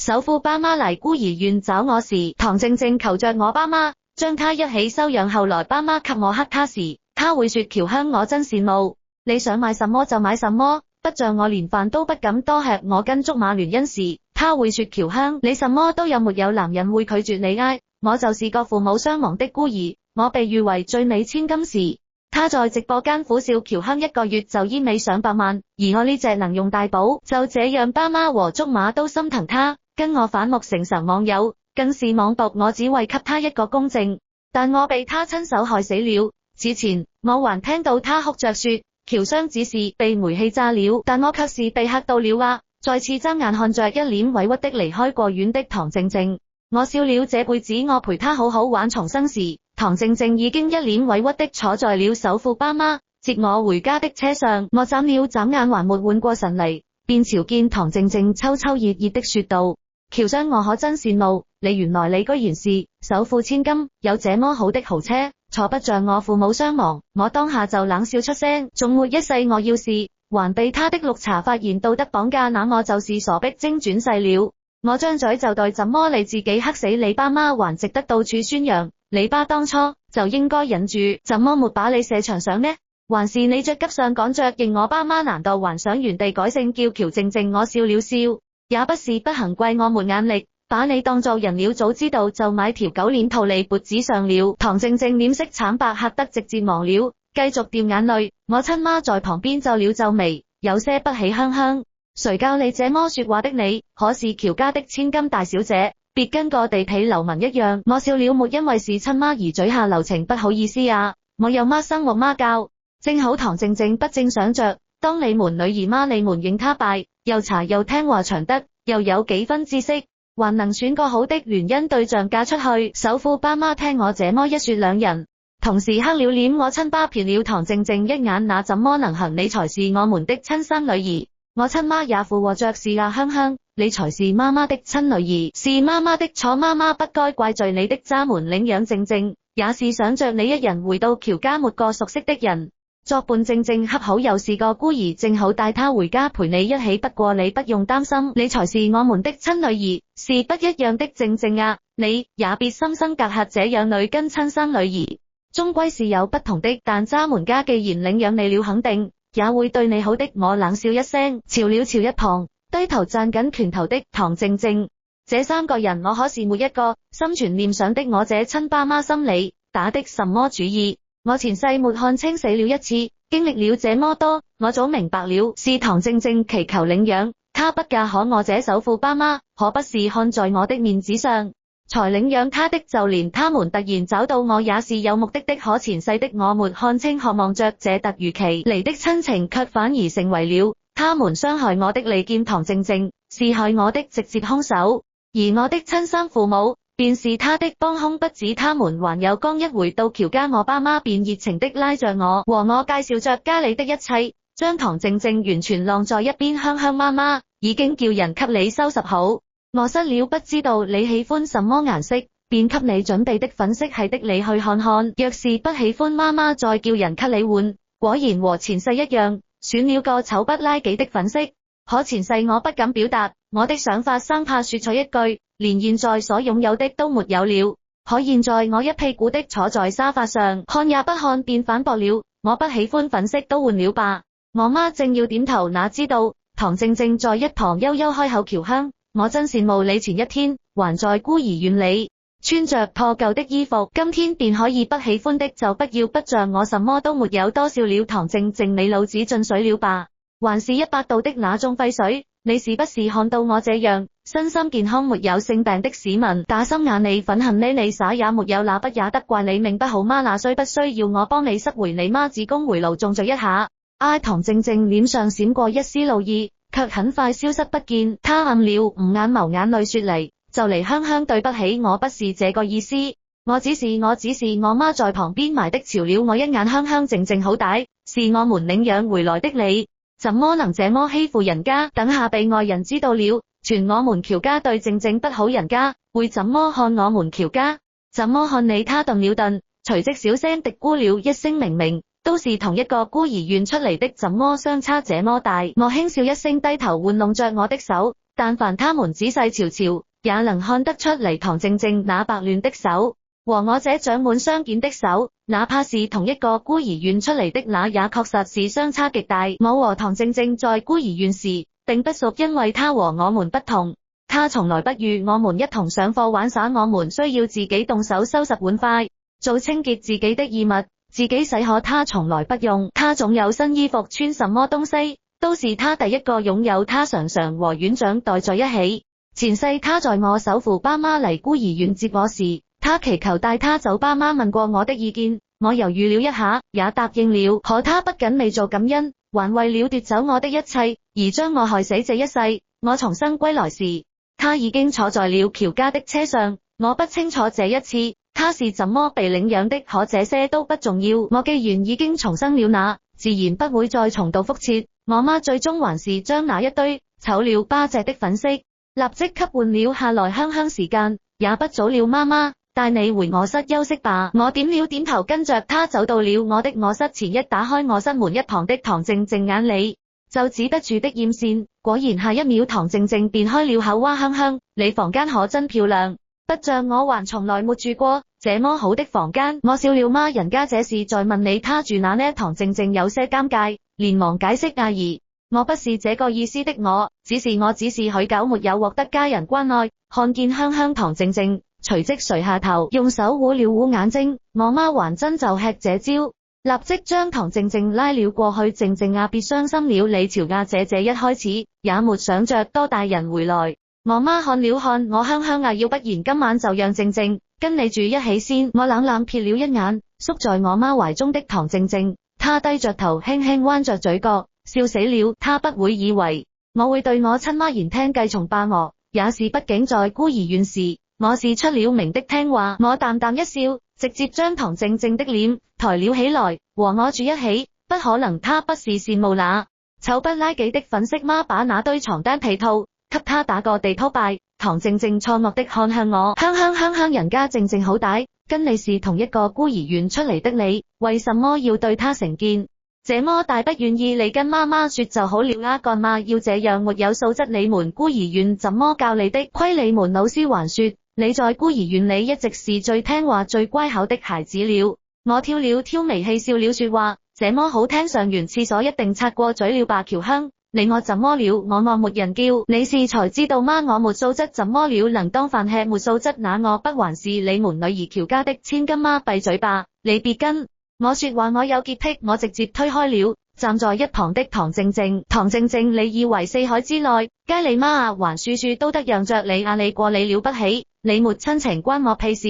首富爸媽嚟孤兒院找我時，唐靜靜求着我爸媽將她一起收養。後來爸媽給我黑卡時，他會說喬香我真羨慕，你想買什麼就買什麼，不像我連飯都不敢多吃。我跟竹馬聯姻時，他會說喬香你什麼都有，沒有男人會拒絕你愛。我就是個父母雙亡的孤兒，我被譽為最美千金時，他在直播間苦笑喬香一個月就煙味上百萬，而我呢隻能用大寶。就這樣爸媽和竹馬都心疼他，跟我反目成仇。網友更是妄毒我只為給他一個公正，但我被他親手害死了。此前我還聽到他哭着說喬香只是被煤氣炸了，但我卻是被嚇到了啊！再次睜眼看着一臉委屈的離開過院的唐靜靜，我笑了。這輩子我陪她好好玩重生時，唐靜靜已經一臉委屈的坐在了首富爸媽接我回家的車上。我眨了眨眼還沒緩過神嚟，便朝見唐靜靜抽抽熱熱的說道：喬香我可真羨慕你，原來你居然是首富千金，有這麼好的豪車，錯不像我父母雙亡。我當下就冷笑出聲，總活一世我要是還被他的綠茶發言道德綁架，那我就是傻逼精轉世了。我張嘴就對，怎麼你自己黑死你爸媽還值得到處宣揚？你爸當初就應該忍住，怎麼沒把你射牆上呢？還是你着急上趕着認我爸媽，難道還想原地改姓叫喬靜靜？我笑了笑，也不是不行，怪我沒眼力，把你當做人了，早知道就買條狗鏈套你脖子上了。唐靜靜臉色慘白，嚇得直接忘了，繼續掉眼淚。我親媽在旁邊皺了皺眉，有些不喜。香香，誰教你這麼說話的？你可是喬家的千金大小姐，別跟個地痞流民一樣。我笑了，沒因為是親媽而嘴下留情，不好意思啊，我有媽生我媽教。正好唐靜靜不正想着，當你們女兒媽，你們認她敗，又茶又聽話長得，又有幾分知識，還能選個好的聯姻對象嫁出去。首富爸媽聽我這麼一說，兩人同時黑了臉。我親爸瞥了唐靜靜一眼，那怎麼能行？你才是我們的親生女兒。我親媽也附和着，是啊，香香，你才是媽媽的親女兒，是媽媽的錯，媽媽不該怪罪你的。家門領養靜靜，也是想着你一人回到喬家，沒個熟悉的人作伴。靜靜恰好又是個孤兒，正好帶她回家陪你一起。不過你不用擔心，你才是我們的親女兒，是不一樣的。靜靜啊，你也別心生隔閡，這養女跟親生女兒終歸是有不同的。但渣門家既然領養你了，肯定也會對你好的。我冷笑一聲，朝了朝一旁低頭攢緊拳頭的唐靜靜。這三個人我可是沒一個心存念想的。我這親爸媽心裏打的什麼主意，我前世沒看清，死了一次，經歷了這麼多，我早明白了，是唐靜靜祈求領養，她不嫁可我這首富爸媽，可不是看在我的面子上才領養她的。就連他們突然找到我也是有目的的，可前世的我沒看清，渴望着這突如其來的親情，卻反而成為了他們傷害我的利劍。唐靜靜是害我的直接兇手，而我的親生父母便是他的幫兇。不止他們，還有剛一回到喬家，我爸媽便熱情的拉着我，和我介紹着家裏的一切，將唐靜靜完全晾在一邊。香香媽媽已經叫人給你收拾好，我失了不知道你喜歡什麼顏色，便給你準備的粉色系的，你去看看，若是不喜歡，媽媽再叫人給你換。果然和前世一樣，選了個醜不拉幾的粉色。可前世我不敢表達我的想法，生怕說錯一句，連現在所擁有的都沒有了。可現在我一屁股的坐在沙發上，看也不看，便反駁了，我不喜歡粉色，都換了吧。我媽正要點頭，哪知道唐靜靜在一旁悠悠開口：喬香，我真羨慕你前一天還在孤兒院裏穿着破舊的衣服，今天便可以不喜歡的就不要，不像我什麼都沒有。多笑了唐靜靜，你腦子進水了吧？還是100度的那種廢水？你是不是看到我這樣身心健康沒有性病的市民，打心眼裏憤恨呢？你啥也沒有，那不也得怪你命不好嗎？那需不需要我幫你塞回你媽子宮回爐種着一下？唐靜靜臉上閃過一絲怒意，卻很快消失不見。她暗了5眼眸，眼淚說嚟就嚟，香香對不起，我不是這個意思，我只是我媽在旁邊埋的，瞧了我一眼。香香靜靜好歹是我們領養回來的，你怎麼能這麼欺負人家？等下被外人知道了，傳我們喬家對靜靜不好，人家會怎麼看我們喬家？怎麼看你？他頓了頓，隨即小聲嘀咕了一聲，明明都是同一個孤兒院出嚟的，怎麼相差這麼大？我輕笑一聲，低頭玩弄着我的手，但凡他們仔細瞧瞧，也能看得出嚟唐靜靜那白嫩的手，和我這長滿相見的手，哪怕是同一個孤兒院出嚟的，那也確實是相差極大。我和唐靜靜在孤兒院時，並不熟，因為她和我們不同。她從來不與我們一同上課玩耍，我們需要自己動手收拾碗筷，做清潔自己的衣物，自己洗，可她從來不用。她總有新衣服穿，什麼東西都是她第一個擁有。她常常和院長待在一起。前世她在我首父爸媽嚟孤兒院接我時，她祈求帶她走，爸媽問過我的意見，我猶豫了一下，也答應了。可她不僅未做感恩，還為了奪走我的一切，而將我害死。這一世，我重生歸來時，她已經坐在了喬家的車上。我不清楚這一次她是怎麼被領養的，可這些都不重要。我既然已經重生了，那自然不會再重蹈覆轍。我媽最終還是將那一堆醜了巴隻的粉飾立即給換了下來。香香，時間也不早了，媽媽帶你回臥室休息吧。我點了點頭，跟着她走到了我的臥室前。一打開臥室門，一旁的唐靜靜眼裏就止不住的艷羨。果然下一秒，唐靜靜便開了口，哇，香香，你房間可真漂亮，不像我還從來沒住過這麼好的房間。我笑了，媽，人家這是在問你她住哪呢？唐靜靜有些尷尬，連忙解釋，阿姨，我不是這個意思的，我只是許久沒有獲得家人關愛。看見香香，唐靜靜隨即垂下頭，用手捂了捂眼睛。我媽還真就吃這招，立即將唐靜靜拉了過去。靜靜啊，別傷心了，你瞧啊，姐姐一開始也沒想着多帶人回來。我媽看了看我，香香啊，要不然今晚就讓靜靜跟你住一起先。我冷冷瞥了一眼縮在我媽懷中的唐靜靜，她低着頭輕輕彎着嘴角笑死了。她不會以為我會對我親媽言聽計從吧，我也是，畢竟在孤兒院時我是出了名的聽話。我淡淡一笑，直接將唐靜靜的臉抬了起來，和我住一起不可能。她不是羨慕那醜不拉幾的粉飾嗎？把那堆床單被套給她打個地鋪拜。唐靜靜錯愕的看向我，香香，人家靜靜好歹跟你是同一個孤兒院出嚟的，你為什麼要對她成見這麼大？不願意你跟媽媽說就好了啊，幹嘛要這樣沒有素質？你們孤兒院怎麼教你的？虧你們老師還說你在孤兒院裏一直是最聽話最乖巧的孩子了。我挑了挑眉氣笑了，說話這麼好聽，上完廁所一定擦過嘴了吧？喬香，你我怎麼了？我沒人叫你是才知道嗎？我沒素質怎麼了？能當飯吃沒素質，那我不還是你們女兒喬家的千金嗎？閉嘴吧，你別跟我說話，我有潔癖。我直接推開了站在一旁的唐靜靜。唐靜靜，你以為四海之內皆你媽啊？還處處都得讓着你啊？你過你了不起，你沒親情關我屁事。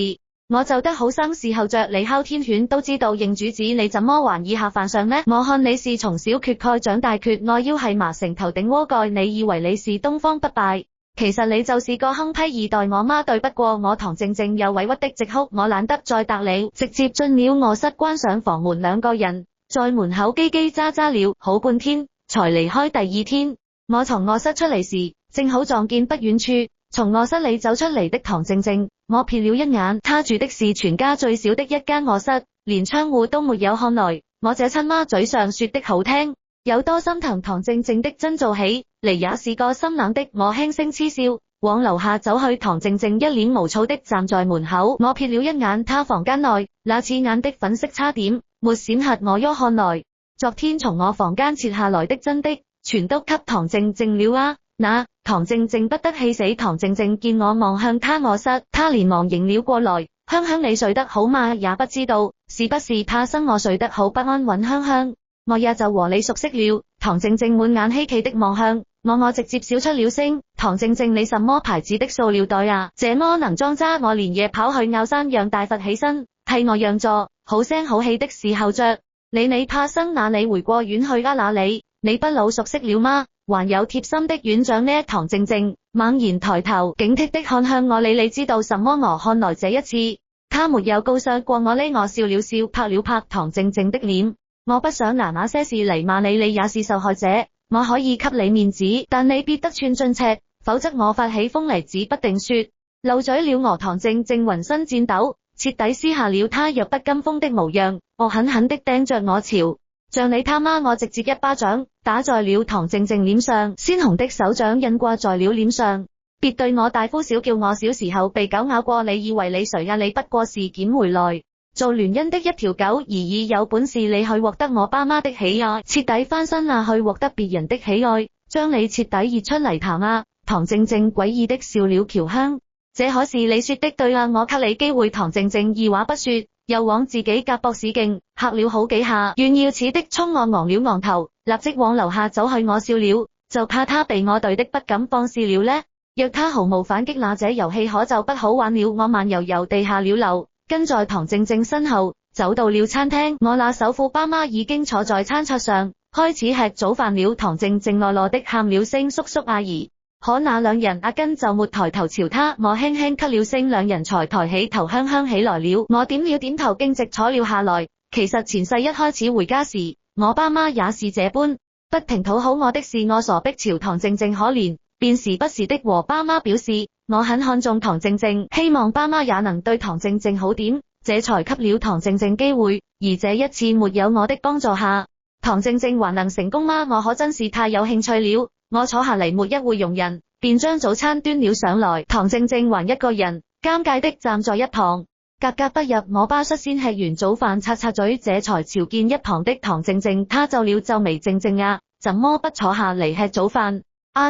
我就得好生伺候着你，哮天犬都知道認主子，你怎麼還以下犯上呢？我看你是從小缺鈣長大，缺愛腰係麻成頭頂鍋蓋，你以為你是東方不敗，其實你就是個坑批二代。我媽對不過我，唐靜靜又委屈的直哭。我懶得再答你，直接進了臥室，關上房門，兩個人在門口嘰嘰喳喳了好半天，才離開。第二天我從臥室出嚟時，正好撞見不遠處從臥室裏走出嚟的唐靜靜。我瞥了一眼，她住的是全家最小的一間臥室，連窗戶都沒有。看來我這親媽嘴上說的好聽，有多心疼唐靜靜的，真做起嚟也是個心冷的。我輕聲嗤笑，往樓下走去。唐靜靜一臉無措的站在門口。我瞥了一眼她房間內那刺眼的粉飾差點沒閃瞎我喲，看來昨天從我房間切下來的真的全都給唐靜靜了啊。那唐靜靜不得氣死。唐靜靜見我望向她臥室，她連忙迎了過來，香香你睡得好嗎？也不知道是不是怕生我睡得好不安穩。香香，我也就和你熟悉了。唐靜靜滿眼希奇的望向我直接笑出了聲。唐靜靜，你什麼牌子的塑料袋啊？這麼能裝渣？我連夜跑去拗山讓大佛起身替我讓座，好聲好氣的侍候着你怕生，那你回過院去啊？那你不老熟悉了嗎？還有貼心的院長呢？唐靜靜猛然抬頭警惕的看向我，你知道什麼？我看來這一次他沒有告訴過我呢。我笑了笑，拍了拍唐靜靜的臉，我不想拿那些事嚟罵你，你也是受害者，我可以給你面子，但你別得寸進尺，否則我發起瘋嚟指不定說漏嘴了。唐靜靜渾身顫抖，徹底撕下了他弱不禁風的模樣，惡狠狠地盯着我，朝像你他媽，我直接一巴掌打在了唐靜靜臉上，鮮紅的手掌印掛在了臉上。別對我大呼小叫，我小時候被狗咬過，你以為你誰呀？你不過是撿回來做聯姻的一條狗而已，有本事你去獲得我爸媽的喜愛，徹底翻身啊，去獲得別人的喜愛，將你徹底熱出泥潭啊！唐靜靜詭異的笑了喬香，這可是你說的對啊，我給你機會。唐靜靜二話不說，又往自己夾膊使勁，嚇了好幾下，炫耀似的衝我昂了昂頭，立即往樓下走去。我笑了，就怕他被我對的不敢放肆了呢。若他毫無反擊，那這遊戲可就不好玩了。我慢悠悠地下了樓，跟在唐靜靜身後，走到了餐廳。我那首富爸媽已經坐在餐桌上，開始吃早飯了。唐靜靜囉囉的喊了聲叔叔阿姨，可那兩人阿根就沒抬頭朝他。我輕輕咳了聲，兩人才抬起頭，香香起來了。我點了點頭，徑直坐了下來。其實前世一開始回家時，我爸媽也是這般，不停討好我的是我傻逼朝唐靜靜可憐，便時不時的和爸媽表示我很看重唐靜靜，希望爸媽也能對唐靜靜好點，這才給了唐靜靜機會。而這一次沒有我的幫助下，唐靜靜還能成功嗎？我可真是太有興趣了。我坐下嚟沒一會容人，便將早餐端了上來。唐靜靜還一個人尷尬的站在一旁，格格不入。我巴率先吃完早飯，擦擦嘴，這才朝見一旁的唐靜靜。她皺了皺眉，靜靜啊，怎麼不坐下嚟吃早飯？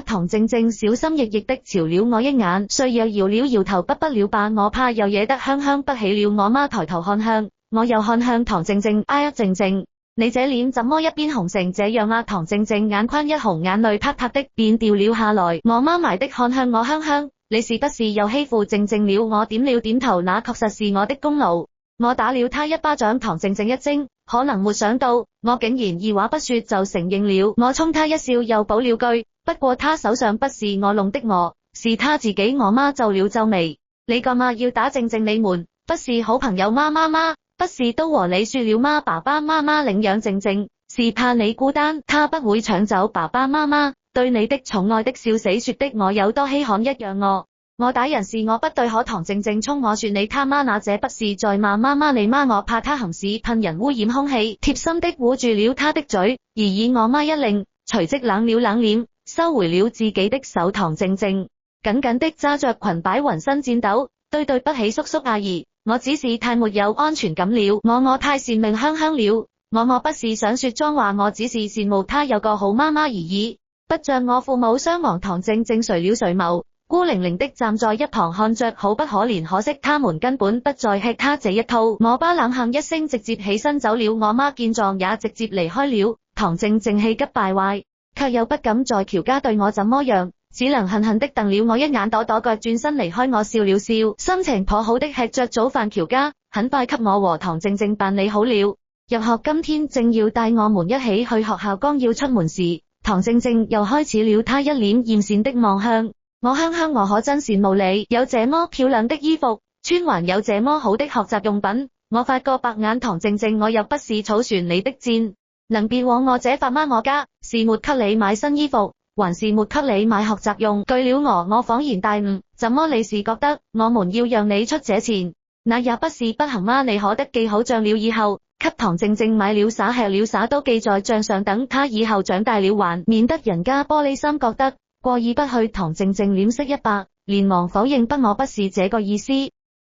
唐靜靜小心翼翼的朝了我一眼，遂又搖了搖頭，不了吧，我怕又惹得香香不起了。我媽抬頭看向我，又看向唐靜靜，靜靜，你這臉怎麼一邊紅成這樣啊？唐靜靜眼眶一紅，眼淚啪啪的便掉了下來。我媽埋的看向我，香香，你是不是又欺負靜靜了？我點了點頭，那確實是我的功勞。我打了她一巴掌。唐靜靜一驚，可能沒想到我竟然二話不說就承認了。我衝她一笑，又補了句，不過她手上不是我弄的我，是她自己。我媽皺了皺眉，你幹嘛要打靜靜？你們不是好朋友嗎？媽媽不是都和你說了嗎？爸爸媽媽領養靜靜是怕你孤單，她不會搶走爸爸媽媽對你的寵愛的。笑死，說的我有多稀罕一樣。我打人是我不對，可唐靜靜衝我說你他媽，那這不是在罵媽媽你嗎？我怕她含屎噴人污染空氣，貼心的捂住了她的嘴，而以我媽一令，隨即冷了冷臉，收回了自己的手。唐靜靜緊緊的揸着裙擺，渾身顫抖，對不起叔叔阿姨，我只是太沒有安全感了，我太善命香香了，我不是想說髒話，我只是羨慕她有個好媽媽而已，不像我父母雙亡。唐靜靜垂了垂眸，孤零零的站在一旁看着，好不可憐。可惜他們根本不再吃他這一套。我爸冷哼一聲，直接起身走了。我媽見狀也直接離開了。唐靜靜氣急敗壞，卻又不敢在喬家對我怎麼樣，只能恨恨的瞪了我一眼，跺腳轉身離開。我笑了笑，心情頗好的吃着早飯。喬家很快給我和唐靜靜辦理好了入學，今天正要帶我們一起去學校，剛要出門時，唐靜靜又開始了她一臉艷羨的望向我。香香，我可真羨慕你有這麼漂亮的衣服穿，還有這麼好的學習用品。我發個白眼，唐靜靜，我又不是草船你的箭，能別往我這發嗎？我家是沒給你買新衣服，還是沒給你買學習用具了？我恍然大悟，怎麼你是覺得我們要讓你出這錢？那也不是不行嗎？你可得記好賬了，以後給唐靜靜買了耍吃了耍都記在賬上，等她以後長大了還免得人家玻璃心，覺得過意不去。唐靜靜臉色一白，連忙否認，不，我不是這個意思。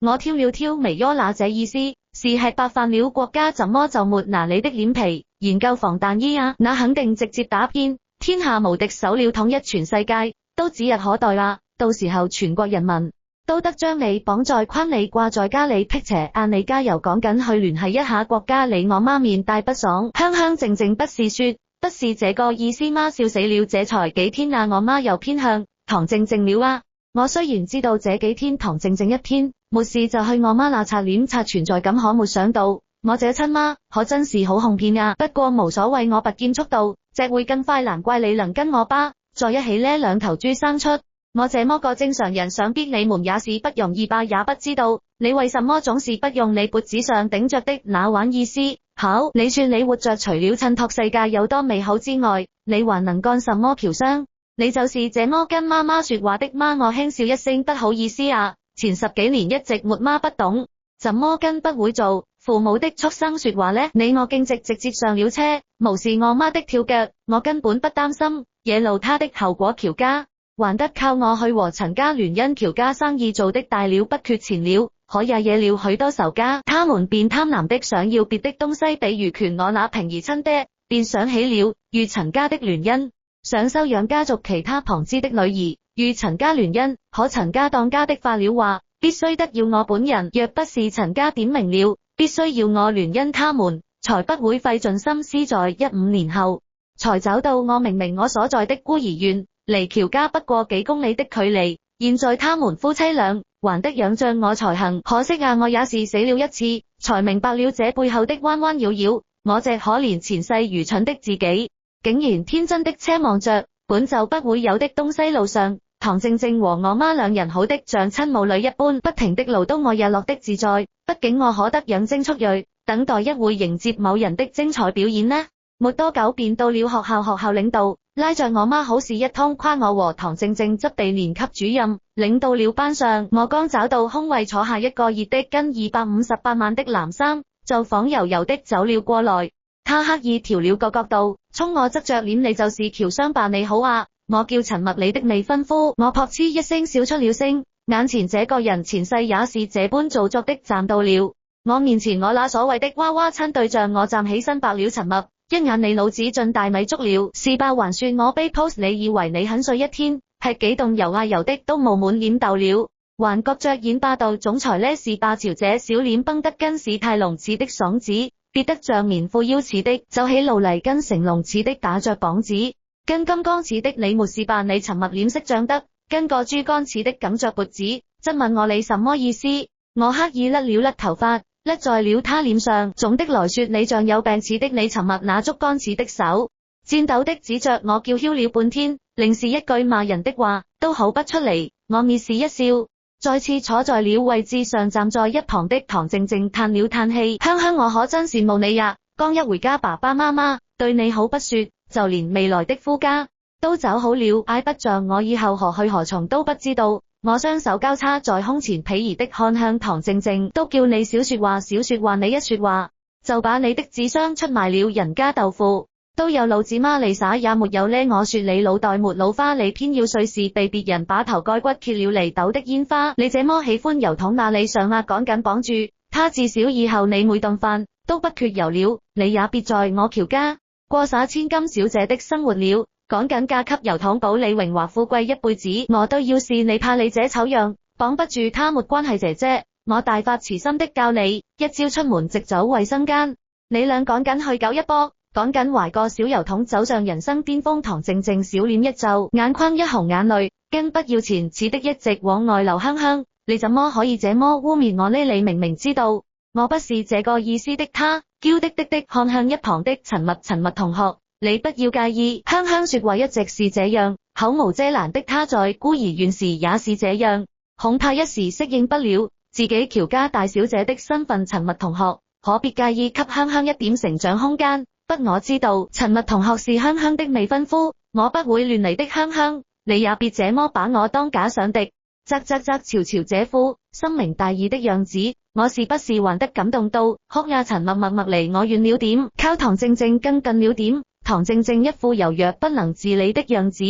我挑了挑眉，那這意思是吃白飯了？國家怎麼就沒拿你的臉皮研究防彈衣啊？那肯定直接打偏，天下無敵手了，統一全世界都指日可待啊！到時候全國人民都得將你綁在框裏掛在家裏辟邪啊！你加油，趕緊去聯繫一下國家。你我媽面帶不爽，香香靜靜不是說不是這個意思嗎？笑死了，這才幾天啊！我媽又偏向唐靜靜了啊！我雖然知道這幾天唐靜靜一天沒事就去我媽那擦臉擦存在感，可沒想到我這親媽可真是好哄騙啊！不過無所謂，我拔劍速度只會更快，難怪你能跟我爸在一起呢，兩頭豬生出。我這麼個正常人想必你們也是不容易吧？也不知道你為什麼總是不用你脖子上頂着的那玩意思。好，你說你活着除了襯托世界有多美好之外，你還能幹什麼？嫖娼？你就是這麼跟媽媽說話的嗎？我輕笑一聲，不好意思啊，前10幾年一直沒媽不懂怎麼跟不會做，父母的畜生說話呢，你我徑直接上了車，無視我媽的跳腳，我根本不擔心惹怒她的後果。喬家還得靠我去和陳家聯姻，喬家生意做的大了不缺錢了，可也惹了許多仇家，他們便貪婪的想要別的東西，比如權我那平兒親爹，便想起了與陳家的聯姻，想收養家族其他旁支的女兒，與陳家聯姻，可陳家當家的發了話，必須得要我本人，若不是陳家點明了，必須要我聯姻他們，才不會費盡心思。在15年後，才找到我。明明我所在的孤兒院，離喬家不過幾公里的距離，現在他們夫妻倆還得仰仗我才行。可惜啊，我也是死了一次，才明白了這背後的彎彎繞繞。我這可憐前世愚蠢的自己，竟然天真的奢望着本就不會有的東西。路上，唐靜靜和我媽兩人好的像親母女一般，不停的嘮叨，我也樂得自在。畢竟我可得養精蓄銳，等待一會迎接某人的精彩表演呢。沒多久便到了學校，學校領導拉着我媽好事一通，誇我和唐靜靜執地年級主任。領到了班上，我剛找到空位坐下，一個熱的跟258萬的藍衫就晃悠悠的走了過來，他刻意調了個角度，衝我側着臉，你就是喬雙爸，你好啊。我叫陳默，你的未婚夫。我撲哧一聲笑出了聲，眼前這個人前世也是這般做作的站到了我面前，我那所謂的娃娃親對象。我站起身白了陳默一眼，你腦子進大米粥了是吧？還說我悲 pose， 你以為你很睡一天，吃幾棟油啊油的都冒滿臉痘了，還覺着演霸道總裁呢是霸朝？這小臉繃得跟史泰龍似的爽子，別得像棉褲腰似的走起路嚟跟成龍似的打着綁子，跟金剛似的你沒事吧？你陳默臉色漲得跟個豬肝似的梗着脖子，質問我你什麼意思？我刻意甩了甩頭髮，甩在了他臉上。總的來說，你像有病似的。你陳默那竹竿似的手顫抖的指着我，叫囂了半天，另是一句罵人的話都口不出嚟。我蔑視一笑，再次坐在了位置上。站在一旁的唐靜靜嘆了嘆氣，香香我可真羨慕你呀，剛一回家爸爸媽媽對你好不說，就連未來的夫家都找好了，嗌不像我以後何去何從都不知道。我雙手交叉在胸前，鄙夷的看向唐靜靜，都叫你少說話，少說話，你一說話就把你的紙箱出賣了人家豆腐，都有腦子嗎？你耍也沒有呢。我說你腦袋沒老花，你偏要碎事被別人把頭蓋骨揭了嚟抖的煙花。你這麼喜歡油桶，那你上啊，趕緊綁住他，至少以後你每頓飯都不缺油了。你也別在我喬家過耍千金小姐的生活了，趕緊嫁給油桶，保你榮華富貴一輩子。我都要是你，怕你這醜樣綁不住他沒關係，姐姐我大發慈心的教你，一朝出門直走衛生間，你倆趕緊去搞一波，趕緊懷個小油桶走上人生巔峰。唐靜靜小臉一皺，眼眶一紅，眼淚跟不要錢似的一直往外流。香香你怎麼可以這麼污衊我呢？你明明知道我不是這個意思的。他嬌滴滴的看向一旁的陳默，陳默同學你不要介意，香香說話一直是這樣，口無遮攔的。他在孤兒院時也是這樣，恐怕一時適應不了自己喬家大小姐的身份。陳默同學可別介意給香香一點成長空間。不，我知道陳默同學是香香的未婚夫，我不會亂嚟的。香香你也別這麼把我當假想敵。瞧瞧這副深明大義的樣子，我是不是還得感動到哭呀？陳默默離我遠了點，靠唐靜靜更近了點。唐靜靜一副柔弱不能自理的樣子，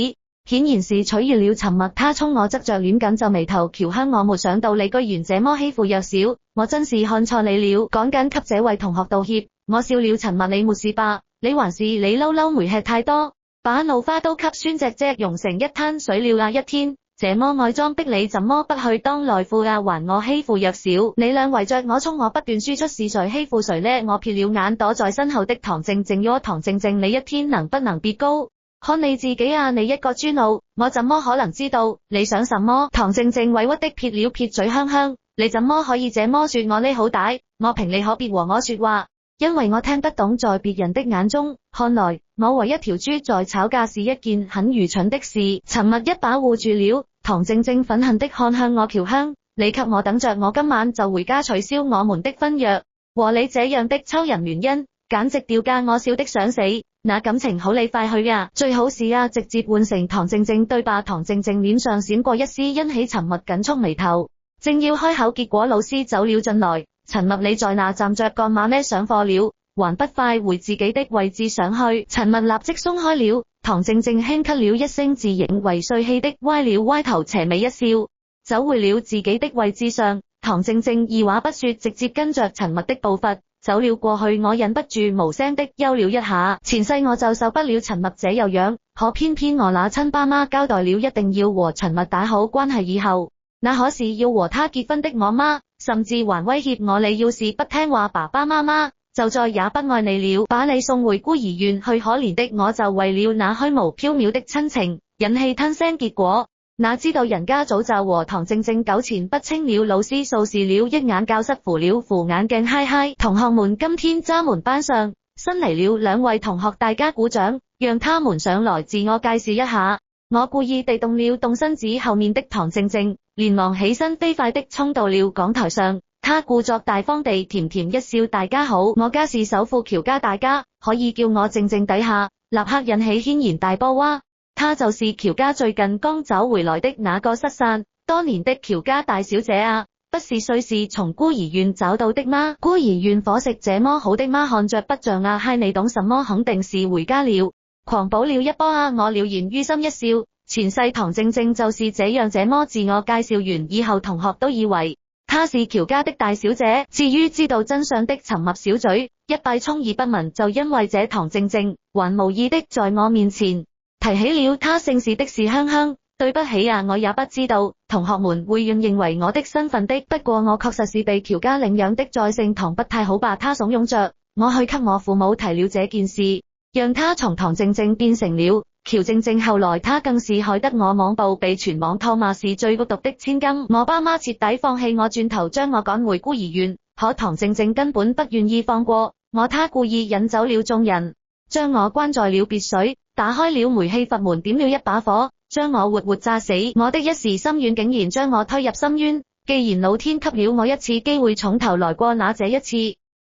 顯然是取悅了陳默。他衝我側着臉緊皺眉頭，喬香我沒想到你居然這麼欺負弱小，我真是看錯你了，趕緊給這位同學道歉。我笑了，陳默你沒事吧？你還是你嬲嬲梅吃太多，把怒花都給酸隻隻溶成一灘水了啊！一天這麼愛裝逼，你怎麼不去當內褲啊？還我欺負弱小，你倆圍着我衝，我不斷輸出是誰欺負誰呢？我瞥了眼躲在身後的唐靜靜喲，唐靜靜你一天能不能別高看你自己啊？你一個豬腦，我怎麼可能知道你想什麼？唐靜靜委屈的撇了撇嘴，香香你怎麼可以這麼說我呢？好歹我評你可別和我說話，因為我聽不懂，在別人的眼中看來我和一條豬在吵架是一件很愚蠢的事。陳默一把護住了唐靜靜，憤恨的看向我，喬香你給我等着，我今晚就回家取消我們的婚約，和你這樣的秋人聯姻簡直掉價，我笑的想死。那感情好你快去啊，最好是啊直接換成唐靜靜對吧？唐靜靜臉上閃過一絲欣喜，陳默緊蹙眉頭正要開口，結果老師走了進來，陳默你在那站着幹嘛呢？上課了，還不快回自己的位置上去。陳默立即鬆開了。唐靜靜輕咳了一聲，自認為帥氣的歪了歪頭，邪魅一笑，走回了自己的位置上。唐靜靜二話不說，直接跟着陳默的步伐走了過去。我忍不住無聲的休了一下，前世我就受不了陳默這樣，可偏偏我那親爸媽交代了一定要和陳默打好關係以後，那可是要和他結婚的我媽，甚至還威脅我，你要是不聽話，爸爸媽媽就再也不愛你了，把你送回孤兒院去。可憐的我就為了那虛無縹緲的親情忍氣吞聲，結果哪知道人家早就和唐靜靜糾纏不清了。老師掃視了一眼，教室扶了扶眼鏡，嗨嗨，同學們，今天渣門班上新嚟了兩位同學，大家鼓掌，讓他們上來自我介紹一下。我故意地動身子後面的唐靜靜連忙起身，飛快地衝到了講台上。他故作大方地甜甜一笑，大家好，我家是首富喬家，大家可以叫我靜靜底下，立刻引起軒然大波哇。她就是喬家最近剛走回來的那個失散多年的喬家大小姐啊，不是瑞士從孤兒院找到的嗎？孤兒院伙食這麼好的嗎？看着不像啊，嗨，你懂什麼？肯定是回家了，狂補了一波啊。我了然於心一笑，前世唐靜靜就是這麼自我介紹完以後，同學都以為她是喬家的大小姐。至於知道真相的沉默小嘴一閉，充耳不聞。就因為這唐靜靜還無意的在我面前提起了她姓氏的事，香香，對不起啊，我也不知道同學們會認為我的身份的，不過我確實是被喬家領養的，在姓唐不太好吧。他慫恿着我去給我父母提了這件事，讓他從唐靜靜變成了喬靜靜。後來他更是害得我網暴被全網唾罵是最孤獨的千金，我爸媽徹底放棄我，轉頭將我趕回孤兒院。可唐靜靜根本不願意放過我，他故意引走了眾人，將我關在了別墅，打開了煤氣閥門，點了一把火，將我活活炸死。我的一時心軟，竟然將我推入深淵。既然老天給了我一次機會，從頭來過，那這一次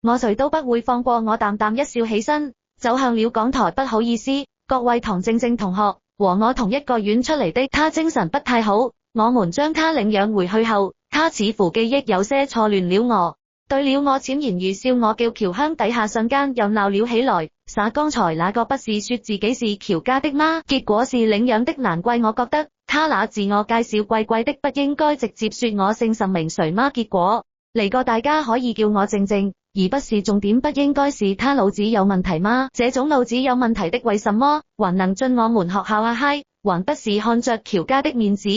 我誰都不會放過。我淡淡一笑，起身走向了講台。不好意思，各位唐靜靜同學，和我同一個院出嚟的，他精神不太好，我們將他領養回去後，他似乎記憶有些錯亂了，我對了我淺言如笑。我叫喬香，底下瞬間又鬧了起來，撒剛才那個不是說自己是喬家的嗎？結果是領養的，難怪我覺得他那自我介紹怪怪的，不應該直接說我姓甚名誰嗎？結果嚟個大家可以叫我靜靜，而不是重點，不應該是他腦子有問題嗎？這種腦子有問題的為什麼還能進我們學校啊？嗨，還不是看着喬家的面子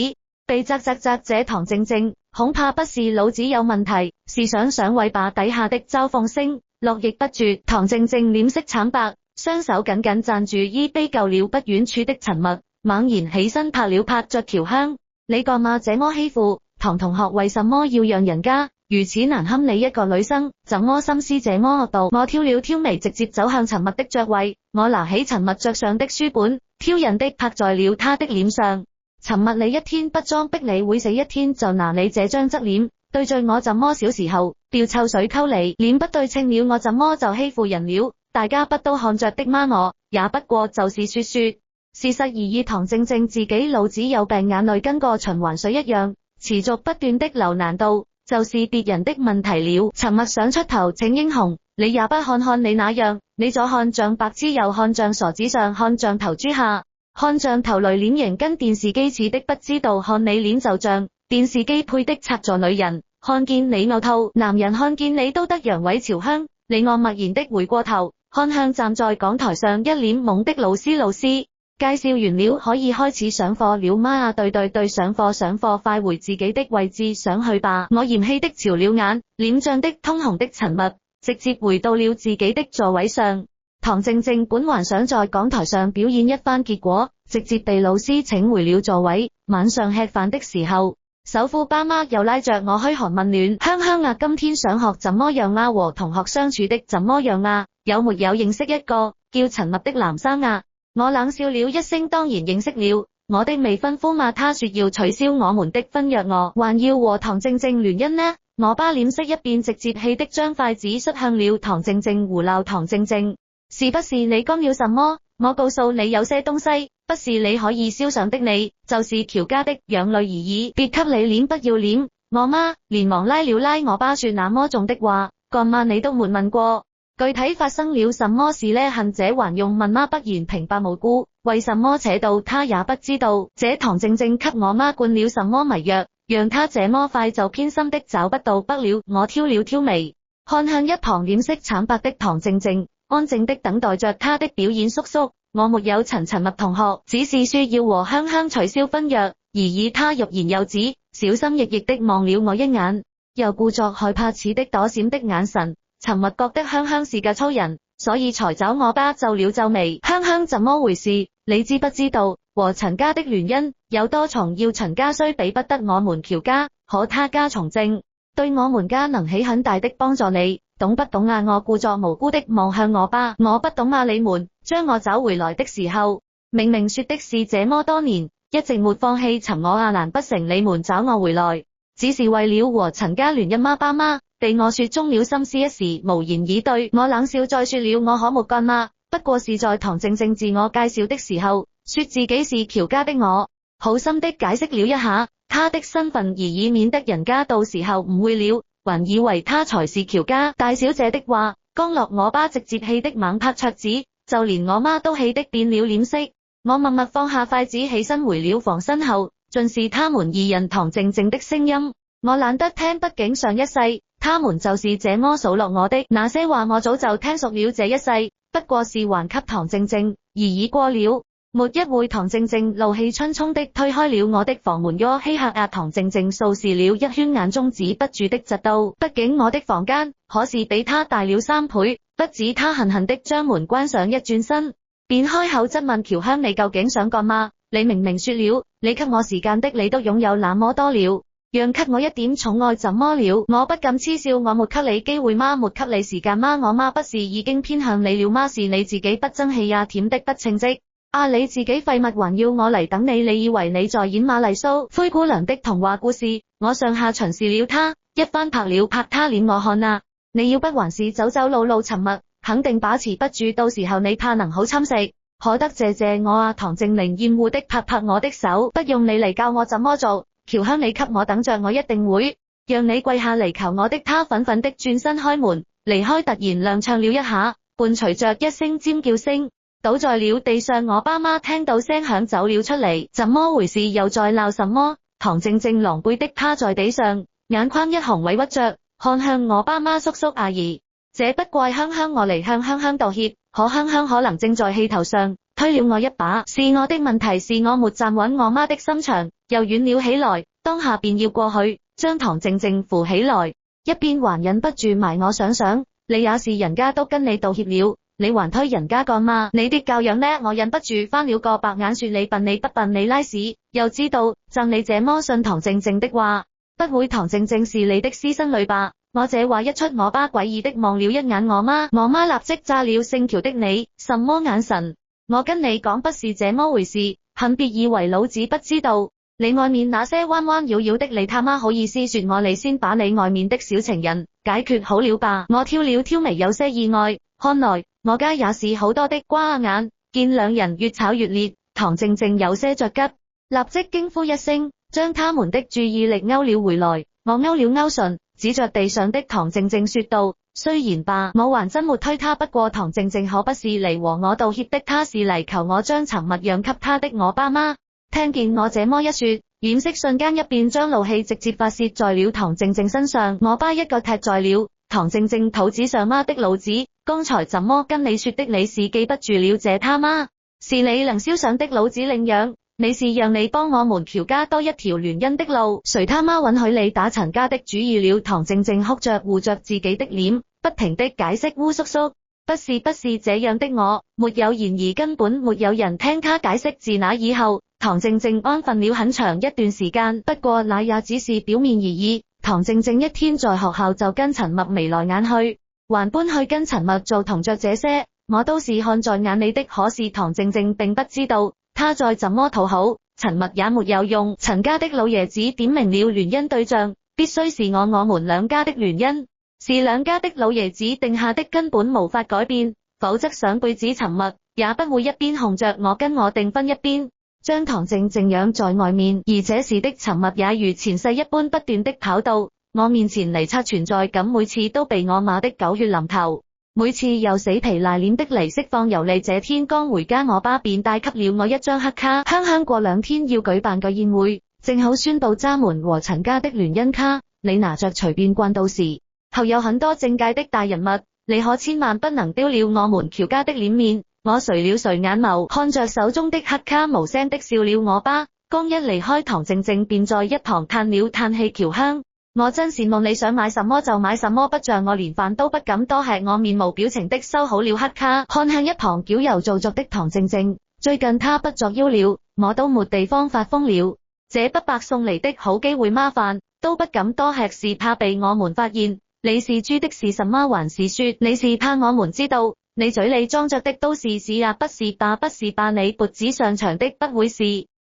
被這唐靜靜恐怕不是腦子有問題，是想上位吧。底下的嘲諷聲絡繹不絕，唐靜靜臉色慘白，雙手緊緊攢住衣臂，救了不遠處的陳默，猛然起身拍着喬香，你幹嘛這麼欺負唐同學？為什麼要讓人家如此難堪？你一個女生怎麼心思這麼惡毒？我挑了挑眉，直接走向陳默的座位，我拿起陳默桌上的書本，挑釁的拍在了他的臉上。陳默，你一天不裝逼你會死，一天就拿你這張側臉對着我，怎麼小時候掉臭水溝你，臉不對稱了，我怎麼就欺負人了？大家不都看着的嗎？我也不過就是說事實而已。唐靜靜自己腦子有病，眼淚跟個循環水一樣持續不斷的流，難道就是別人的問題了？陳默想出頭，請英雄，你也不看看你那樣，你左看像白痴，右看像傻子，上看像頭豬，下看像頭雷，臉型跟電視機似的，不知道看你臉就像電視機配的插座，女人看見你嘔吐，男人看見你都得陽痿潮香。你我默然的回過頭，看向站在講台上一臉懵的老師。老師介紹完了，可以開始上課了嗎？啊，對，上課，快回自己的位置上去吧。我嫌棄的朝了眼，臉漲的通紅的陳默，直接回到了自己的座位上。唐靜靜本還想在講台上表演一番，結果直接被老師請回了座位。晚上吃飯的時候，首富爸媽又拉着我噓寒問暖，香香啊，今天上學怎麼樣啊？和同學相處的怎麼樣啊？有沒有認識一個叫陳默的男生啊？我冷笑了一聲，當然認識了，我的未婚夫嘛。他說要取消我們的婚約，我還要和唐靜靜聯姻呢。我爸臉色一變，直接氣的將筷子摔向了唐靜靜，胡鬧唐靜靜，是不是你幹了什麼？我告訴你，有些東西不是你可以肖想的，你就是喬家的養女而已，別給你臉不要臉。我媽連忙拉了拉我爸說那麼重的話，幹嘛你都沒問過？具體發生了什麼事呢？恨者還用問媽不言平白無故，為什麼扯到他也不知道。這唐靜靜給我媽灌了什麼迷藥，讓她這麼快就偏心的找不到北了。我挑了挑眉，看向一旁臉色慘白的唐靜靜，安靜的等待着她的表演。叔叔，我沒有陳默同學，只是說要和香香取消婚約而已。他欲言又止，小心翼翼的望了我一眼，又故作害怕似的躲閃的眼神。陳默覺得香香是個粗人，所以才找我爸皺了皺眉。香香怎麼回事？你知不知道和陳家的聯姻有多重要？陳家雖比不得我們喬家，可他家從政，對我們家能起很大的幫助，你懂不懂啊？我故作無辜的望向我爸，我不懂啊。你們將我找回來的時候，明明說的是這麼多年一直沒放棄尋我啊，難不成你們找我回來只是為了和陳家聯姻嗎？爸媽被我說中了心思，一時無言以對。我冷笑再說了，我可沒幹嗎？不過是在唐靜靜自我介紹的時候，說自己是喬家的，我好心的解釋了一下她的身份，而以免得人家到時候誤會了，還以為她才是喬家大小姐的話。剛落我爸直接氣的猛拍桌子，就連我媽都氣的變了臉色。我默默放下筷子，起身回了房，身後盡是他們二人唐靜靜的聲音。我懶得聽，畢竟上一世他們就是這麼數落我的，那些話我早就聽熟了，這一世不過是還給唐靜靜而已過了。沒一會，唐靜靜怒氣沖沖的推開了我的房門，喲嘿嚇啊！唐靜靜掃視了一圈，眼中止不住的嫉妒，畢竟我的房間可是比他大了3倍。不止他恨恨的將門關上，一轉身便開口質問喬香，你究竟想幹嘛？你明明說了你給我時間的，你都擁有那麼多了，讓給我一點寵愛怎麼了？我不禁嗤笑，我沒給你機會嗎？沒給你時間嗎？我媽不是已經偏向你了嗎？是你自己不爭氣呀，舔的不稱職啊！你自己廢物還要我嚟等你？你以為你在演瑪麗蘇灰姑娘的童話故事？我上下巡視了他一番，拍了拍他臉，我看啊，你要不還是走走路路沉默，肯定把持不住，到時候你怕能好侵蝕。可得謝謝我啊！唐靜玲厭惡的拍拍我的手，不用你嚟教我怎麼做。喬香，你給我等着，我一定會讓你跪下嚟求我的。他憤憤的轉身開門離開，突然踉蹌了一下，伴隨着一聲尖叫聲，倒在了地上。我爸媽聽到聲響走了出嚟，怎麼回事？又在鬧什麼？唐靜靜狼狽的趴在地上，眼眶一紅，委屈着看向我爸媽，叔叔阿姨，這不怪香香，我嚟向香香道歉。可香香可能正在氣頭上，推了我一把，是我的問題，是我沒站穩。我媽的心腸又軟了起來，當下便要過去將唐靜靜扶起來，一邊還忍不住埋我想想，你也是人家都跟你道歉了，你還推人家幹嘛？你的教養呢？我忍不住翻了個白眼，說你笨，你不笨，你拉屎。又知道像你這麼信唐靜靜的話，不會唐靜靜是你的私生女吧？我這話一出，我爸詭異的望了一眼我媽立即炸了，姓喬的你什麼眼神？我跟你講不是這麼回事，恨別以為老子不知道。你外面那些彎彎繞繞的，你他媽好意思說我？你先把你外面的小情人解決好了吧。我挑了挑眉，有些意外，看來我家也是好多的瓜眼。見兩人越吵越烈，唐靜靜有些着急，立即驚呼一聲，將他們的注意力勾了回來。我勾了勾唇，指着地上的唐靜靜說道，雖然吧，我還真沒推他，不過唐靜靜可不是嚟和我道歉的，她是嚟求我將沉默讓給她的。我爸媽聽見我這麼一說，臉色瞬間一變，將怒氣直接發洩在了唐靜靜身上。我爸一腳踢在了唐靜靜肚子上，媽的老子，剛才怎麼跟你說的？你是記不住了這他媽？是你能燒上的，老子領養。你是讓你幫我們喬家多一條聯姻的路，誰他媽允許你打陳家的主意了？唐靜靜哭着護着自己的臉，不停的解釋，烏叔叔，不是這樣的，我沒有。然而根本沒有人聽他解釋。自那以後，唐靜靜安分了很長一段時間，不過那也只是表面而已。唐靜靜一天在學校就跟陳默眉來眼去，還搬去跟陳默做同桌，這些我都是看在眼裏的。可是唐靜靜並不知道，他再怎麼討好陳默也沒有用。陳家的老爺子點明了聯姻對象必須是我們兩家的聯姻，是兩家的老爺子定下的，根本無法改變，否則上輩子陳默也不會一邊哄着我跟我訂婚，一邊將唐靜靜養在外面，而這時的沉默也如前世一般不斷的跑到我面前嚟刷存在感，每次都被我罵的狗血淋頭。每次又死皮賴臉的嚟釋放遊離，這天剛回家，我爸便帶給了我一張黑卡，香香過2天要舉辦個宴會，正好宣布渣門和陳家的聯姻卡，你拿着隨便逛，到時後有很多政界的大人物，你可千萬不能丟了我們喬家的臉面。我垂了垂眼眸，看着手中的黑卡，無聲的笑了。我爸剛一離開，唐靜靜便在一旁嘆了嘆氣。喬香，我真羨慕你想買什麼就買什麼，不像我連飯都不敢多吃。我面無表情的收好了黑卡，看向一旁矯揉造作的唐靜靜。最近她不作妖了，我都沒地方發瘋了。這不白送嚟的好機會嗎？飯都不敢多吃，是怕被我們發現你是豬的是什麼？還是說你是怕我們知道你嘴裏裝着的都是屎啊？不是吧，不是吧，你脖子上長的不會是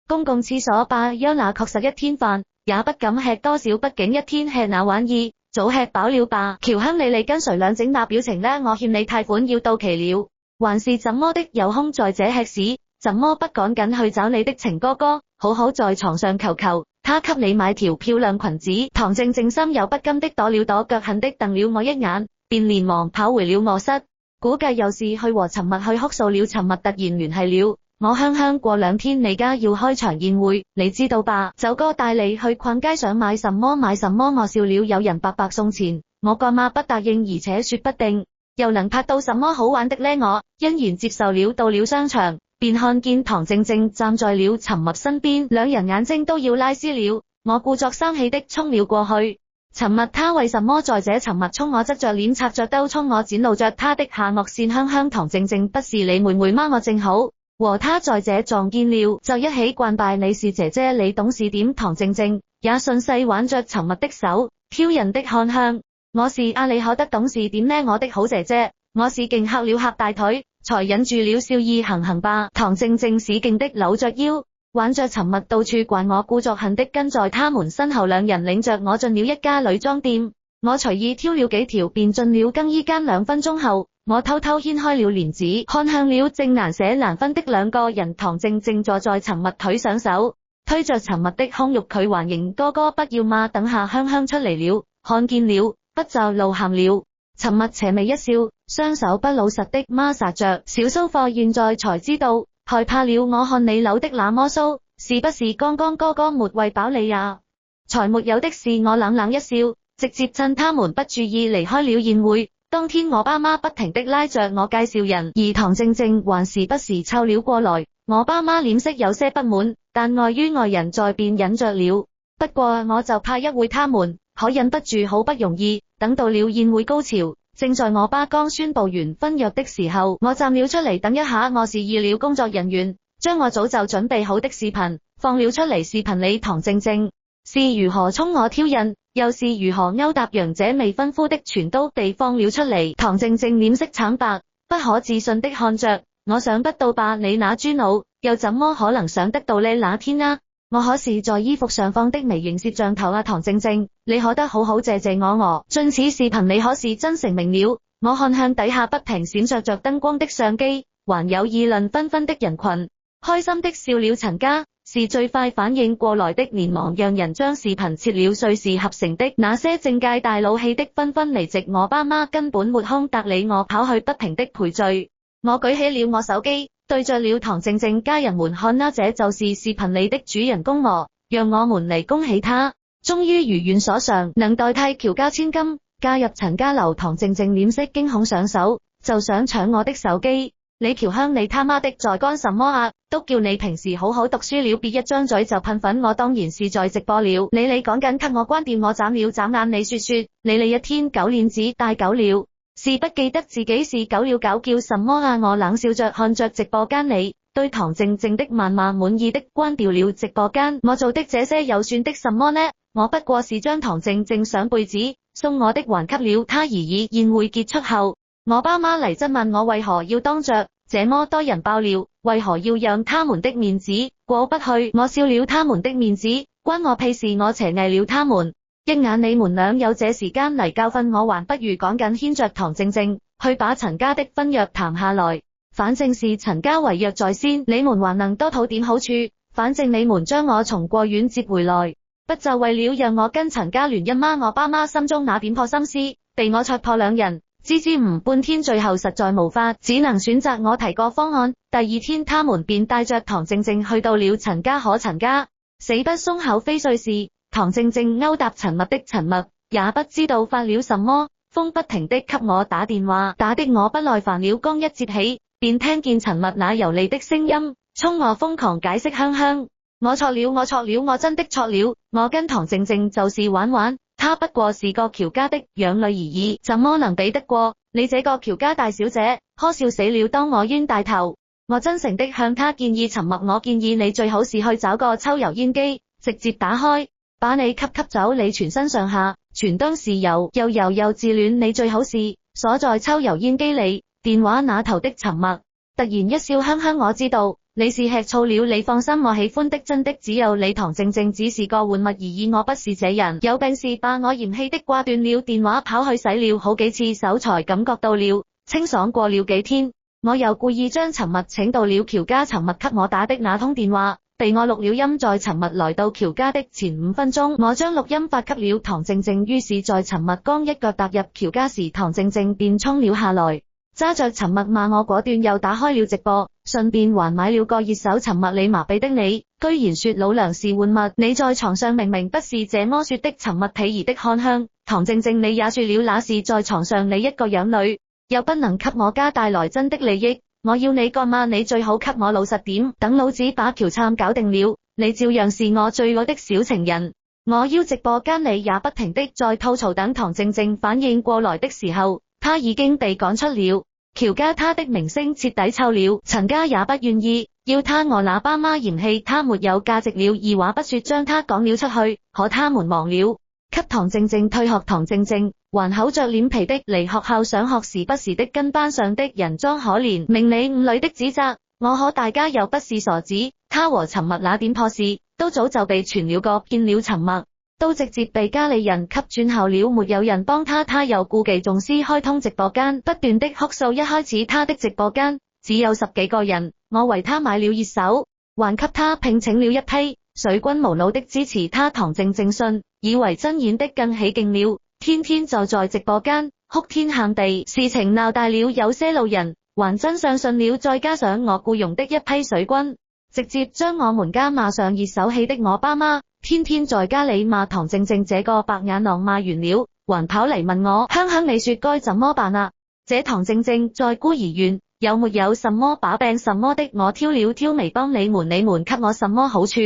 公共廁所吧？那確實一天飯也不敢吃多少，畢竟一天吃那玩意，早吃飽了吧？喬香，你跟誰兩整那表情呢？我欠你貸款要到期了，還是怎麼的？有空在這吃屎，怎麼不趕緊去找你的情哥哥，好好在床上求求他給你買條漂亮裙子。唐靜靜心有不甘的躲了躲，腳恨的瞪了我一眼，便連忙跑回了臥室。估計又是去和陳默去哭訴了。陳默突然聯繫了我，香香過2天你家要開場宴會，你知道吧？走哥帶你去逛街，想買什麼買什麼。我笑了，有人白白送錢，我幹嘛不答應？而且說不定又能拍到什麼好玩的呢？我欣然接受了。到了商場，便看見唐靜靜站在了陳默身邊，兩人眼睛都要拉絲了。我故作生氣的衝了過去。陳默他為什麼在這？陳默衝我，側着臉插着兜衝我，展露着他的下顎線。香香，唐靜靜不是你妹妹嗎？我正好和他在這撞見了，就一起慣拜你是姐姐，你懂事點？唐靜靜也順勢挽着陳默的手，挑人的看向我是阿里可得懂事點呢？我的好姐姐，我是勁嚇了嚇大腿，才忍住了笑意。行吧。唐靜靜使勁的扭着腰，挽着陳默到處逛，我故作恨的跟在他們身後，兩人領着我進了一家女裝店，我隨意挑了幾條便進了更衣間。2分鐘後，我偷偷掀開了簾子，看向了正難捨難分的兩個人。唐靜靜坐在陳默腿上，手推着陳默的胸肉，佢還迎哥哥不要嘛，等下香香出嚟了，看見了不就露餡了。陳默斜眉一笑，雙手不老實的摩擦着小騷貨，現在才知道害怕了。我看你扭的那麼騷，是不是剛剛哥哥沒餵飽你呀？才沒有的事。我冷冷一笑，直接趁他們不注意離開了宴會。當天我爸媽不停的拉着我介紹人，而唐靜靜還是不時湊了過來。我爸媽臉色有些不滿，但礙於外人在便忍着了。不過我就怕一會他們可忍不住，好不容易等到了宴會高潮，正在我爸剛宣布完婚約的時候，我站了出嚟。等一下，我示意了工作人員將我早就準備好的視頻放了出嚟。視頻裡唐靜靜是如何衝我挑釁，又是如何勾搭楊這未婚夫的，全都被放了出嚟。唐靜靜臉色慘白，不可置信的看着我，想不到吧？你那豬腦又怎麼可能想得到呢？那天啊，我可是在衣服上放的微型攝像頭啊！唐靜靜，你可得好好謝謝我。盡此視頻你可是真成名了。我看向底下不停閃爍着燈光的相機，還有議論紛紛的人群，開心的笑了。陳家是最快反應過來的，連忙讓人將視頻切了碎，是合成的。那些政界大佬氣的紛紛離席，我爸媽根本沒空搭理我，跑去不停的賠罪。我舉起了我手機，對着了唐靜靜家人們看啦，這就是視頻裡的主人公我，讓我們嚟恭喜他，終於如願所償，能代替喬家千金加入陳家樓。唐靜靜臉色驚恐，上手就想搶我的手機。李喬香，你他媽的在幹什麼啊？都叫你平時好好讀書了，別一張嘴就噴粉。我當然是在直播了。你趕緊給我關掉，我眨了眨眼。你說，你一天狗鏈子帶狗了，是不記得自己是狗了，狗叫什麼啊？我冷笑着看着直播間裡對唐靜靜的謾罵，滿意的關掉了直播間。我做的這些又算的什麼呢？我不過是將唐靜靜上輩子送我的還給了他而已。宴會結束後，我爸媽嚟質問我為何要當着這麼多人爆料，為何要讓他們的面子過不去。我笑了，他們的面子關我屁事，我斜睨了他們一眼，你們倆有這時間嚟教訓我，還不如趕緊牽着唐靜靜去把陳家的婚約談下來，反正是陳家違約在先，你們還能多討點好處。反正你們將我從過院接回來，不就為了讓我跟陳家聯姻嗎？我爸媽心中那點破心思，被我戳破兩人，支吾半天，最後實在無法，只能選擇我提個方案。第二天，他們便帶着唐靜靜去到了陳家。可陳家死不鬆口非碎事，唐靜靜勾搭陳默的陳默也不知道發了什麼瘋，不停的給我打電話，打的我不耐煩了。剛一接起，便聽見陳默那油膩的聲音，衝我瘋狂解釋：香香，我錯了，我錯了，我真的錯了，我跟唐靜靜就是玩玩，她不過是個喬家的養女而已，怎麼能比得過你這個喬家大小姐？呵笑死了。當我冤大頭，我真誠的向她建議：陳默，我建議你最好是去找個抽油煙機，直接打開，把你吸走，你全身上下全都是油，又油又自戀，你最好是鎖在抽油煙機裏。電話那頭的陳默突然一笑：香香，我知道你是吃醋了，你放心，我喜歡的真的只有你。唐靜靜只是個玩物而已，我不是這人，有病是把我嫌棄的掛斷了電話，跑去洗了好幾次手才感覺到了清爽。過了幾天，我又故意將陳默請到了喬家，陳默給我打的那通電話被我錄了音，在陳默來到喬家的前5分鐘，我將錄音發給了唐靜靜。於是在陳默剛一腳踏入喬家時，唐靜靜便衝了下來，揸着陳默罵我，果斷又打開了直播，順便還買了個熱搜。陳默，你麻痹的你，居然說老娘是玩物，你在床上明明不是這麼說的。陳默鄙夷的看向唐靜靜，你也說了那是在床上，你一個養女又不能給我家帶來真的利益，我要你幹嘛？你最好給我老實點，等老子把喬燦搞定了，你照樣是我最愛的小情人。我要直播間你也不停的在吐槽。等唐靜靜反應過來的時候，她已經被趕出了喬家，她的名聲徹底臭了，陳家也不願意要她，我那爸媽嫌棄她沒有價值了，二話不說將她趕了出去。可他們忘了給唐靜靜退學，唐靜靜還厚着臉皮的嚟學校上學，時不時的跟班上的人裝可憐，明裏誤裏的指責我，可大家又不是傻子，他和陳默那點破事都早就被傳了個遍了，陳默都直接被家裏人給轉校了，沒有人幫他，他又故技重施開通直播間，不斷的哭訴。一開始他的直播間只有10幾個人，我為他買了熱搜，還給他聘請了一批水軍無腦的支持他。唐靜靜信以為真演的更起勁了，天天就在直播間哭天喊地，事情鬧大了，有些路人還真相信了，再加上我僱傭的一批水軍，直接將我們家罵上熱搜，氣的我爸媽天天在家裏罵唐靜靜這個白眼狼，罵完了還跑嚟問我：香香，你說該怎麼辦啊？這唐靜靜在孤兒院有沒有什麼把柄什麼的？我挑了挑眉，幫你們給我什麼好處？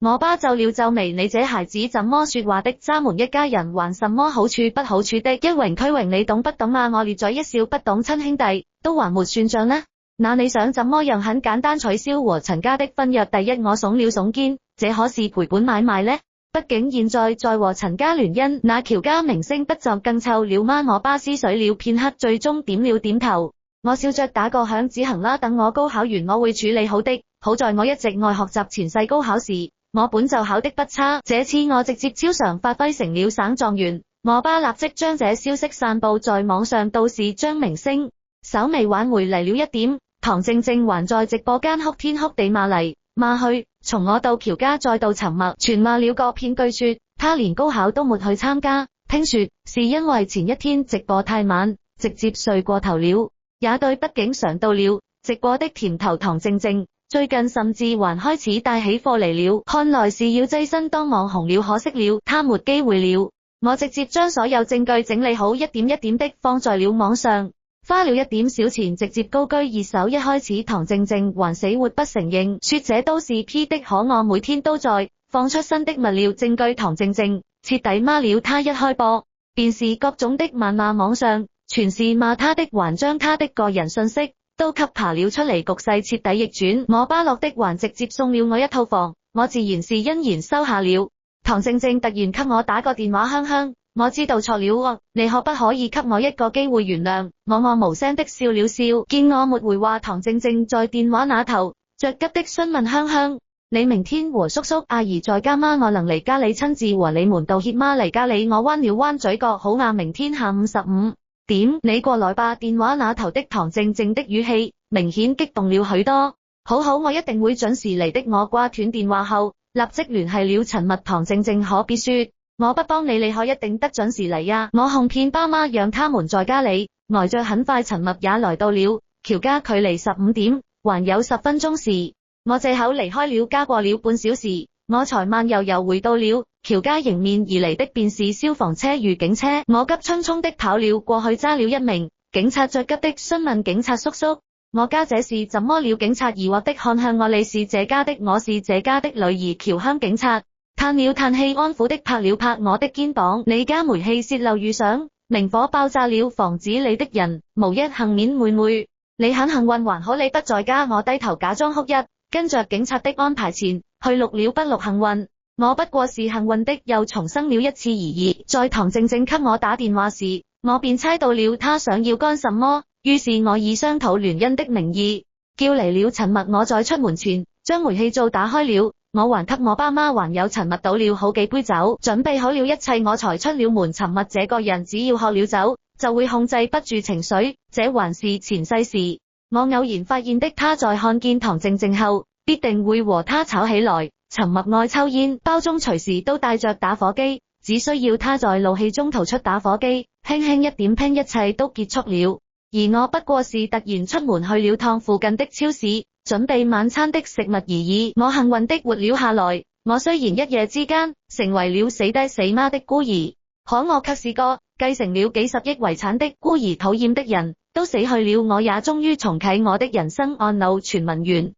我爸皺了皺眉：你這孩子怎麼說話的？咱們一家人還什麼好處不好處的？一榮俱榮，你懂不懂啊？我咧嘴一笑，不懂親兄弟都還沒算賬呢。那你想怎麼樣？很簡單，取消和陳家的婚約。第一，我聳了聳肩，這可是賠本買賣呢。畢竟現在再和陳家聯姻，那喬家名聲不就更臭了嗎？我爸思緒了片刻，最終點了點頭。我笑着打個響指，行啦，等我高考完我會處理好的。好在我一直愛學習，前世高考時我本就考的不差，這次我直接超常發揮成了省狀元。我爸立即將這消息散布在網上，倒是將明星稍微挽回嚟了一點。唐靜靜還在直播間哭天哭地罵嚟罵去，從我到喬家再到陳默，全罵了個遍。據說他連高考都沒去參加，聽說是因為前一天直播太晚，直接睡過頭了。也對，畢竟嘗到了直播的甜頭。唐靜靜最近甚至還開始帶起貨嚟了，看來是要躋身當網紅了。可惜了，他沒機會了。我直接將所有證據整理好，一點一點的放在了網上，花了一點小錢，直接高居熱搜。一開始唐靜靜還死活不承認，說這都是 P 的，可我每天都在放出新的物料證據。唐靜靜徹底媽了，他一開播便是各種的謾罵，網上全是罵他的，還將他的個人信息都給爬了出嚟，局勢徹底逆轉。我巴落的還直接送了我一套房，我自然是欣然收下了。唐靜靜突然給我打個電話，香香，我知道錯了喎，你可不可以給我一個機會原諒我？我無聲的笑了笑，見我沒回話，唐靜靜在電話那頭着急的詢問，香香，你明天和叔叔阿姨在家嗎？我能嚟家裏親自和你們道歉嗎？嚟家裏，我彎了彎嘴角，好啊，明天下午15點你過來吧。電話那頭的唐靜靜的語氣明顯激動了許多。好好，我一定會準時嚟的。我掛斷電話後，立即聯繫了陳默。唐靜靜可別說，我不幫你，你可一定得準時嚟呀。我哄騙爸媽，讓他們在家裏呆着。很快陳默也來到了喬家，距離15點還有10分鐘時，我借口離開了家。過了半小時，我才慢悠悠回到了喬家，迎面而嚟的便是消防車與警車。我急匆匆的跑了過去，揸了一名警察，着急的詢問警察叔叔，我家這是怎麼了？警察疑惑的看向我，你是這家的？我是這家的女兒喬香。警察嘆了嘆氣，安撫的拍了拍我的肩膀，你家煤氣泄漏遇上明火爆炸了，房子裏的人無一幸免。妹妹，你很幸運，還好你不在家。我低頭假裝哭泣，跟着警察的安排前去錄了筆錄幸運。我不過是幸運的又重生了一次而已。在唐靜靜給我打電話時，我便猜到了她想要幹什麼，於是我以商討聯姻的名義叫嚟了陳默。我在出門前將煤氣灶打開了，我還給我爸媽還有陳默倒了好幾杯酒，準備好了一切我才出了門。陳默這個人只要喝了酒就會控制不住情緒，這還是前世事。我偶然發現的，他在看見唐靜靜後必定會和他吵起來。陳默愛抽煙，包中隨時都帶着打火機，只需要他在怒氣中掏出打火機，輕輕一點噴，一切都結束了。而我不過是突然出門去了趟附近的超市，準備晚餐的食物而已。我幸運的活了下來，我雖然一夜之間成為了死爹死媽的孤兒，可我卻是個繼承了幾十億遺產的孤兒。討厭的人都死去了，我也終於重啟我的人生。按鈕傳聞完。